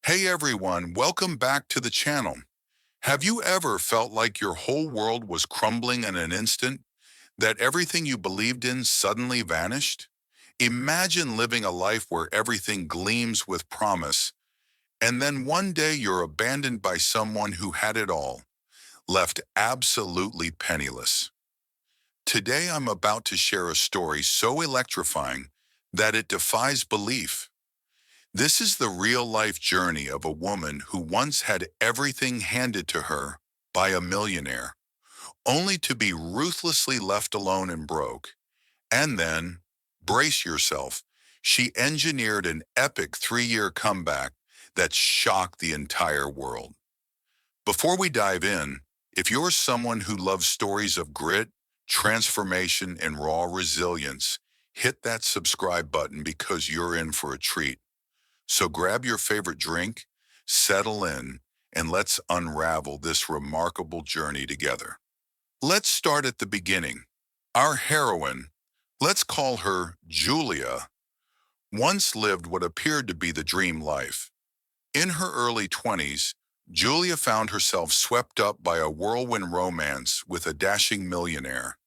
Hey everyone, welcome back to the channel. Have you ever felt like your whole world was crumbling in an instant? That everything you believed in suddenly vanished? Imagine living a life where everything gleams with promise, and then one day you're abandoned by someone who had it all, left absolutely penniless. Today I'm about to share a story so electrifying that it defies belief. This is the real-life journey of a woman who once had everything handed to her by a millionaire, only to be ruthlessly left alone and broke. And then, brace yourself, she engineered an epic 3-year comeback that shocked the entire world. Before we dive in, if you're someone who loves stories of grit, transformation, and raw resilience, hit that subscribe button because you're in for a treat. So grab your favorite drink, settle in, and let's unravel this remarkable journey together. Let's start at the beginning. Our heroine, let's call her Julia, once lived what appeared to be the dream life. In her early 20s, Julia found herself swept up by a whirlwind romance with a dashing millionaire.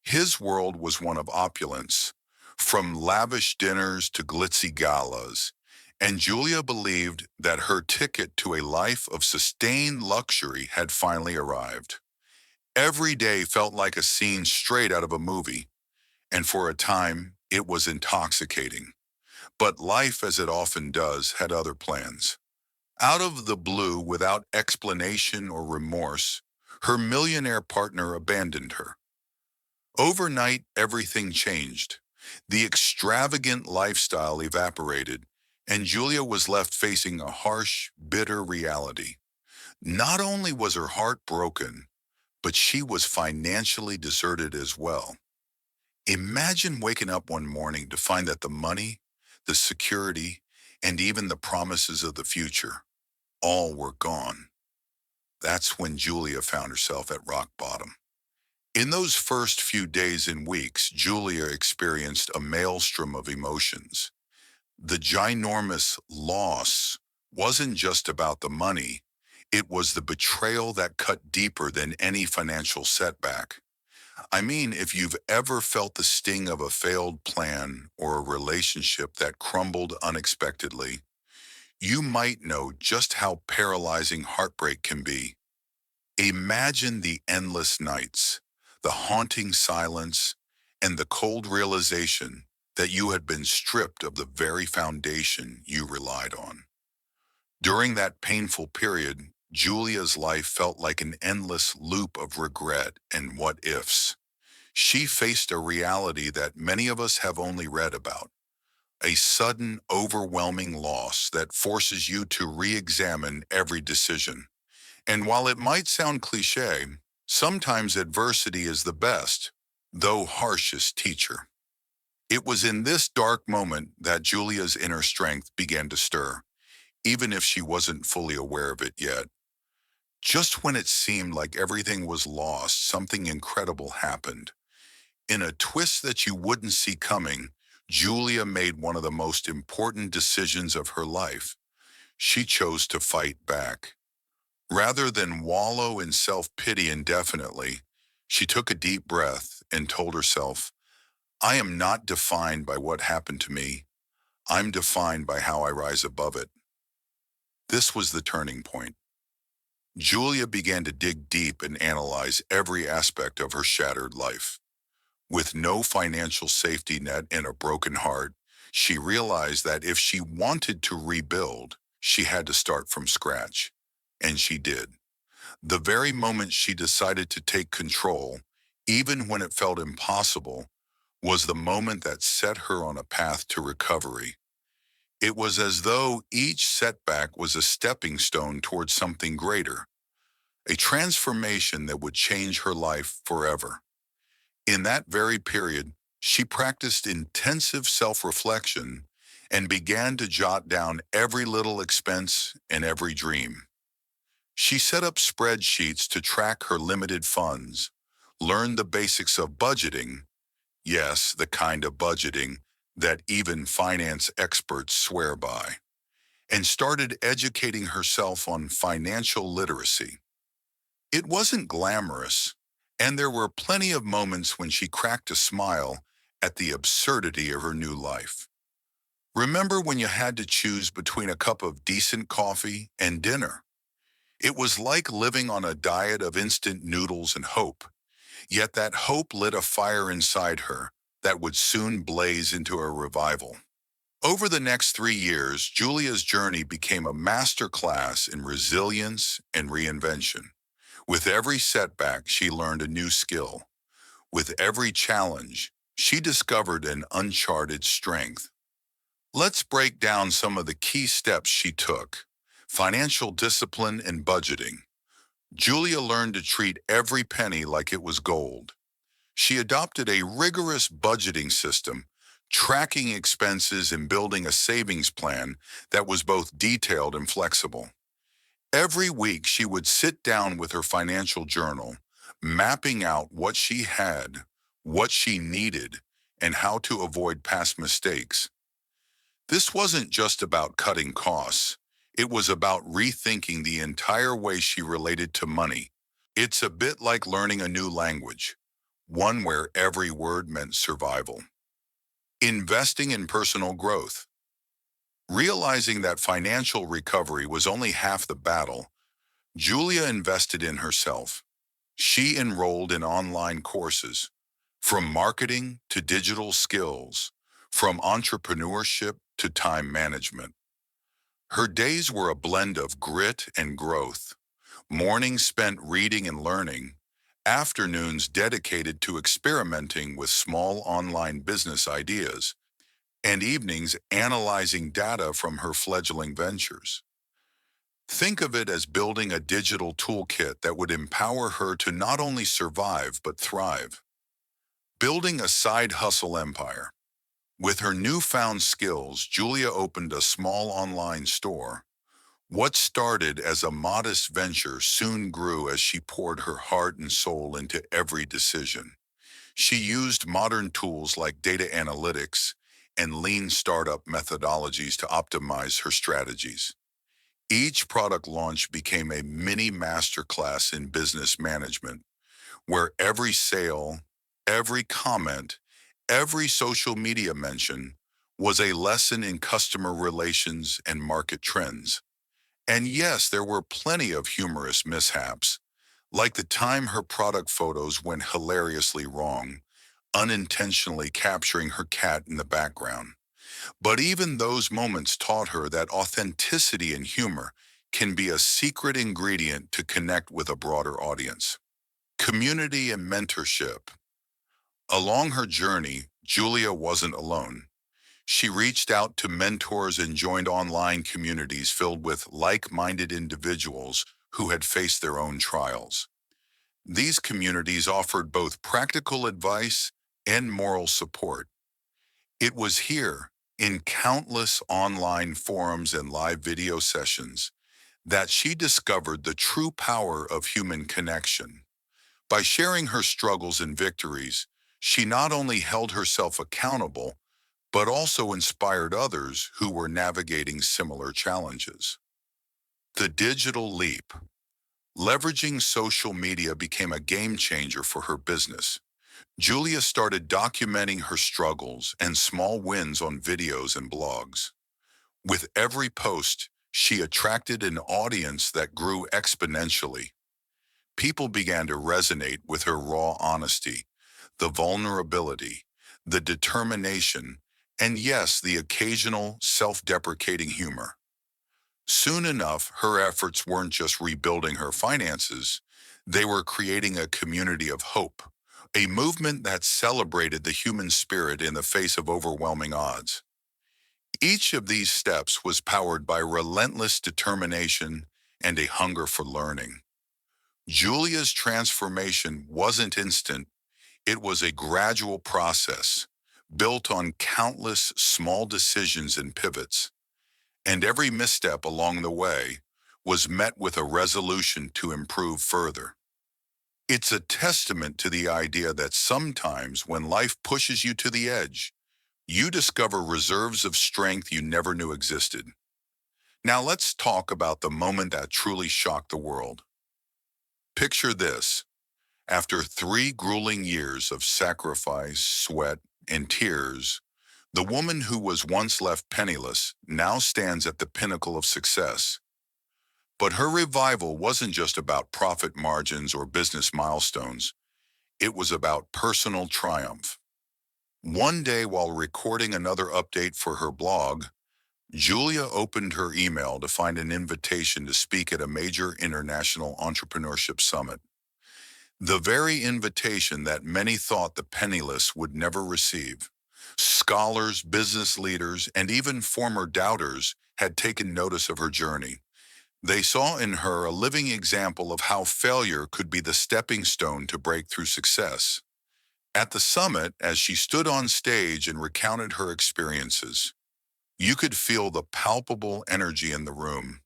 His world was one of opulence, from lavish dinners to glitzy galas, and Julia believed that her ticket to a life of sustained luxury had finally arrived. Every day felt like a scene straight out of a movie, and for a time, it was intoxicating. But life, as it often does, had other plans. Out of the blue, without explanation or remorse, her millionaire partner abandoned her. Overnight, everything changed. The extravagant lifestyle evaporated, and Julia was left facing a harsh, bitter reality. Not only was her heart broken, but she was financially deserted as well. Imagine waking up one morning to find that the money, the security, and even the promises of the future, all were gone. That's when Julia found herself at rock bottom. In those first few days and weeks, Julia experienced a maelstrom of emotions. The ginormous loss wasn't just about the money, it was the betrayal that cut deeper than any financial setback. I mean, if you've ever felt the sting of a failed plan or a relationship that crumbled unexpectedly, you might know just how paralyzing heartbreak can be. Imagine the endless nights, the haunting silence, and the cold realization that you had been stripped of the very foundation you relied on. During that painful period, Julia's life felt like an endless loop of regret and what-ifs. She faced a reality that many of us have only read about, a sudden, overwhelming loss that forces you to re-examine every decision. And while it might sound cliche, sometimes adversity is the best, though harshest teacher. It was in this dark moment that Julia's inner strength began to stir, even if she wasn't fully aware of it yet. Just when it seemed like everything was lost, something incredible happened. In a twist that you wouldn't see coming, Julia made one of the most important decisions of her life. She chose to fight back. Rather than wallow in self-pity indefinitely, she took a deep breath and told herself, I am not defined by what happened to me. I'm defined by how I rise above it. This was the turning point. Julia began to dig deep and analyze every aspect of her shattered life. With no financial safety net and a broken heart, she realized that if she wanted to rebuild, she had to start from scratch. And she did. The very moment she decided to take control, even when it felt impossible, was the moment that set her on a path to recovery. It was as though each setback was a stepping stone towards something greater, a transformation that would change her life forever. In that very period, she practiced intensive self-reflection and began to jot down every little expense and every dream. She set up spreadsheets to track her limited funds, learned the basics of budgeting, yes, the kind of budgeting that even finance experts swear by, and started educating herself on financial literacy. It wasn't glamorous, and there were plenty of moments when she cracked a smile at the absurdity of her new life. Remember when you had to choose between a cup of decent coffee and dinner? It was like living on a diet of instant noodles and hope, yet that hope lit a fire inside her that would soon blaze into a revival. Over the next 3 years, Julia's journey became a master class in resilience and reinvention. With every setback, she learned a new skill. With every challenge, she discovered an uncharted strength. Let's break down some of the key steps she took. Financial discipline and budgeting. Julia learned to treat every penny like it was gold. She adopted a rigorous budgeting system, tracking expenses and building a savings plan that was both detailed and flexible. Every week, she would sit down with her financial journal, mapping out what she had, what she needed, and how to avoid past mistakes. This wasn't just about cutting costs. It was about rethinking the entire way she related to money. It's a bit like learning a new language, one where every word meant survival. Investing in personal growth. Realizing that financial recovery was only half the battle, Julia invested in herself. She enrolled in online courses, from marketing to digital skills, from entrepreneurship to time management. Her days were a blend of grit and growth. Mornings spent reading and learning, afternoons dedicated to experimenting with small online business ideas, and evenings analyzing data from her fledgling ventures. Think of it as building a digital toolkit that would empower her to not only survive but thrive. Building a side hustle empire. With her newfound skills, Julia opened a small online store. What started as a modest venture soon grew as she poured her heart and soul into every decision. She used modern tools like data analytics and lean startup methodologies to optimize her strategies. Each product launch became a mini masterclass in business management, where every sale, every comment, every social media mention was a lesson in customer relations and market trends. And yes, there were plenty of humorous mishaps, like the time her product photos went hilariously wrong, unintentionally capturing her cat in the background. But even those moments taught her that authenticity and humor can be a secret ingredient to connect with a broader audience. Community and mentorship. Along her journey, Julia wasn't alone. She reached out to mentors and joined online communities filled with like-minded individuals who had faced their own trials. These communities offered both practical advice and moral support. It was here, in countless online forums and live video sessions, that she discovered the true power of human connection. By sharing her struggles and victories, she not only held herself accountable, but also inspired others who were navigating similar challenges. The digital leap. Leveraging social media became a game changer for her business. Julia started documenting her struggles and small wins on videos and blogs. With every post, she attracted an audience that grew exponentially. People began to resonate with her raw honesty, the vulnerability, the determination, and yes, the occasional self-deprecating humor. Soon enough, her efforts weren't just rebuilding her finances, they were creating a community of hope, a movement that celebrated the human spirit in the face of overwhelming odds. Each of these steps was powered by relentless determination and a hunger for learning. Julia's transformation wasn't instant, it was a gradual process, built on countless small decisions and pivots, and every misstep along the way was met with a resolution to improve further. It's a testament to the idea that sometimes when life pushes you to the edge, you discover reserves of strength you never knew existed. Now let's talk about the moment that truly shocked the world. Picture this. After 3 grueling years of sacrifice, sweat, and tears, the woman who was once left penniless now stands at the pinnacle of success. But her revival wasn't just about profit margins or business milestones. It was about personal triumph. One day while recording another update for her blog, Julia opened her email to find an invitation to speak at a major international entrepreneurship summit. The very invitation that many thought the penniless would never receive. Scholars, business leaders, and even former doubters had taken notice of her journey. They saw in her a living example of how failure could be the stepping stone to breakthrough success. At the summit, as she stood on stage and recounted her experiences, you could feel the palpable energy in the room,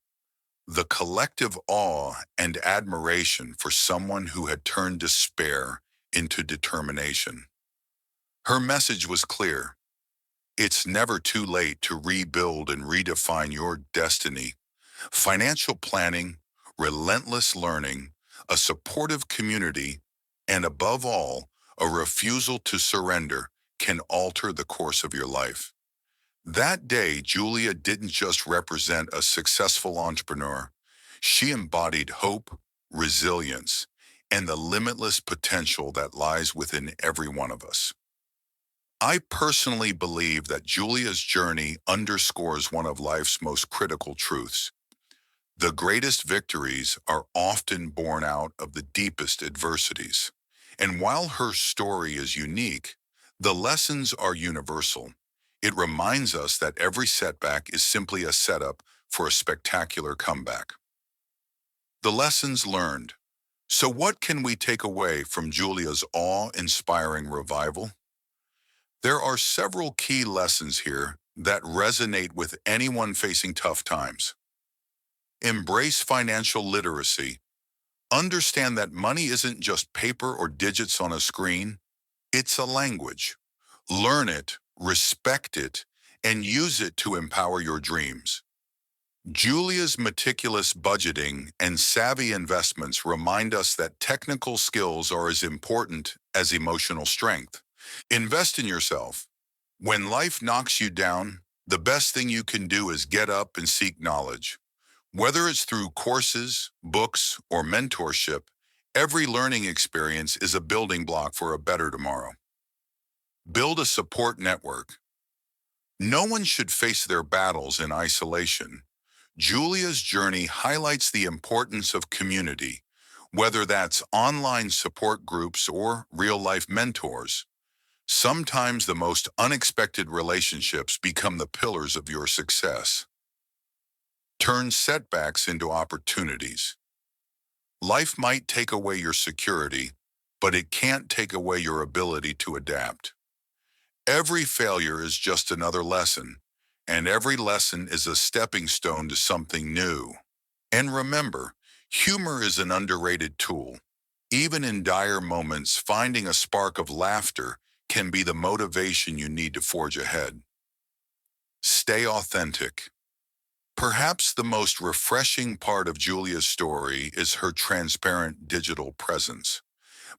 the collective awe and admiration for someone who had turned despair into determination. Her message was clear. It's never too late to rebuild and redefine your destiny. Financial planning, relentless learning, a supportive community, and above all, a refusal to surrender can alter the course of your life. That day, Julia didn't just represent a successful entrepreneur. She embodied hope, resilience, and the limitless potential that lies within every one of us. I personally believe that Julia's journey underscores one of life's most critical truths. The greatest victories are often born out of the deepest adversities. And while her story is unique, the lessons are universal. It reminds us that every setback is simply a setup for a spectacular comeback. The lessons learned. So what can we take away from Julia's awe-inspiring revival? There are several key lessons here that resonate with anyone facing tough times. Embrace financial literacy. Understand that money isn't just paper or digits on a screen. It's a language. Learn it, respect it, and use it to empower your dreams. Julia's meticulous budgeting and savvy investments remind us that technical skills are as important as emotional strength. Invest in yourself. When life knocks you down, the best thing you can do is get up and seek knowledge. Whether it's through courses, books, or mentorship, every learning experience is a building block for a better tomorrow. Build a support network. No one should face their battles in isolation. Julia's journey highlights the importance of community, whether that's online support groups or real-life mentors. Sometimes the most unexpected relationships become the pillars of your success. Turn setbacks into opportunities. Life might take away your security, but it can't take away your ability to adapt. Every failure is just another lesson, and every lesson is a stepping stone to something new. And remember, humor is an underrated tool. Even in dire moments, finding a spark of laughter can be the motivation you need to forge ahead. Stay authentic. Perhaps the most refreshing part of Julia's story is her transparent digital presence.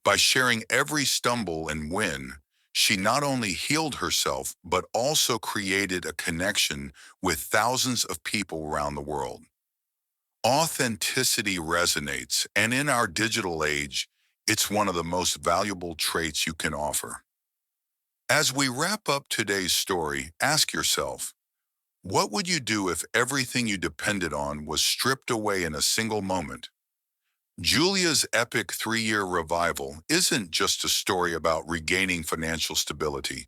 By sharing every stumble and win, she not only healed herself, but also created a connection with thousands of people around the world. Authenticity resonates, and in our digital age, it's one of the most valuable traits you can offer. As we wrap up today's story, ask yourself, what would you do if everything you depended on was stripped away in a single moment? Julia's epic 3-year revival isn't just a story about regaining financial stability.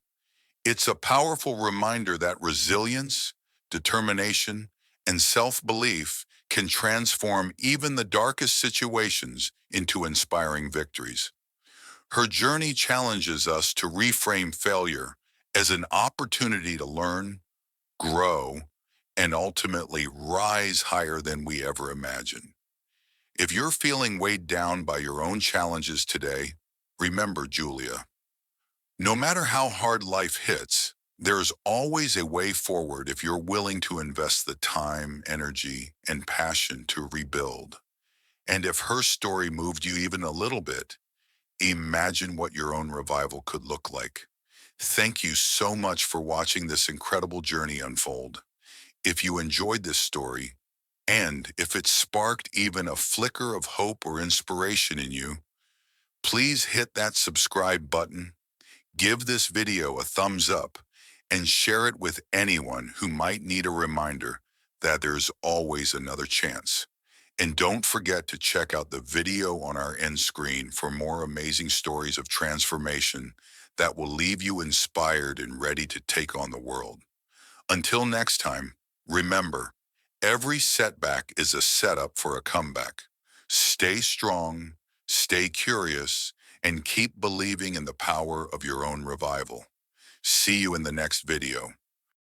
It's a powerful reminder that resilience, determination, and self-belief can transform even the darkest situations into inspiring victories. Her journey challenges us to reframe failure as an opportunity to learn, grow, and ultimately rise higher than we ever imagined. If you're feeling weighed down by your own challenges today, remember Julia. No matter how hard life hits, There's always a way forward if you're willing to invest the time, energy, and passion to rebuild. And if her story moved you even a little bit, imagine what your own revival could look like. Thank you so much for watching this incredible journey unfold. If you enjoyed this story, and if it sparked even a flicker of hope or inspiration in you, please hit that subscribe button, give this video a thumbs up, and share it with anyone who might need a reminder that there's always another chance. And don't forget to check out the video on our end screen for more amazing stories of transformation that will leave you inspired and ready to take on the world. Until next time, remember, every setback is a setup for a comeback. Stay strong, stay curious, and keep believing in the power of your own revival. See you in the next video.